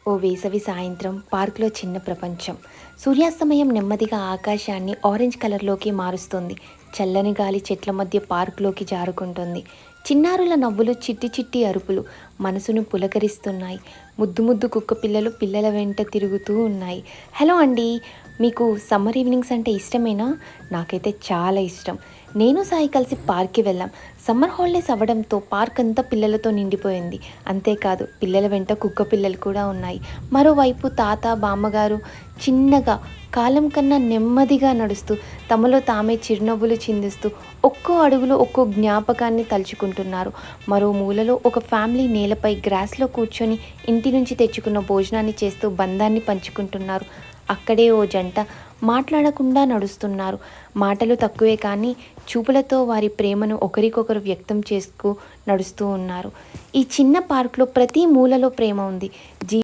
ఓ వేసవి సాయంత్రం పార్కులో చిన్న ప్రపంచం. సూర్యాస్తమయం నెమ్మదిగా ఆకాశాన్ని ఆరెంజ్ కలర్లోకి మారుస్తుంది. చల్లని గాలి చెట్ల మధ్య పార్కులోకి జారుకుంటుంది. చిన్నారుల నవ్వులు, చిట్టి చిట్టి అరుపులు మనసును పులకరిస్తున్నాయి. ముద్దు ముద్దు కుక్క పిల్లలు పిల్లల వెంట తిరుగుతూ ఉన్నాయి. హలో అండి, మీకు సమ్మర్ ఈవినింగ్స్ అంటే ఇష్టమేనా? నాకైతే చాలా ఇష్టం. నేను సాయి కలిసి పార్క్కి వెళ్ళాం. సమ్మర్ హాలిడేస్ అవ్వడంతో పార్క్ అంతా పిల్లలతో నిండిపోయింది. అంతేకాదు, పిల్లల వెంట కుక్క పిల్లలు కూడా ఉన్నాయి. మరోవైపు తాత, బామ్మగారు చిన్నగా కాలం కన్నా నెమ్మదిగా నడుస్తూ తమలో తామే చిరునవ్వులు చిందిస్తూ ఒక్కో అడుగులో ఒక్కో జ్ఞాపకాన్ని తలుచుకుంటున్నారు. మరో మూలలో ఒక ఫ్యామిలీ నేలపై గ్రాస్లో కూర్చొని ఇంటి నుంచి తెచ్చుకున్న భోజనాన్ని చేస్తూ బంధాన్ని పంచుకుంటున్నారు. అక్కడే ఓ జంట మాట్లాడకుండా నడుస్తున్నారు. మాటలు తక్కువే కానీ చూపులతో వారి ప్రేమను ఒకరికొకరు వ్యక్తం చేసుకు నడుస్తూ ఉన్నారు. ఈ చిన్న పార్కులో ప్రతి మూలలో ప్రేమ ఉంది.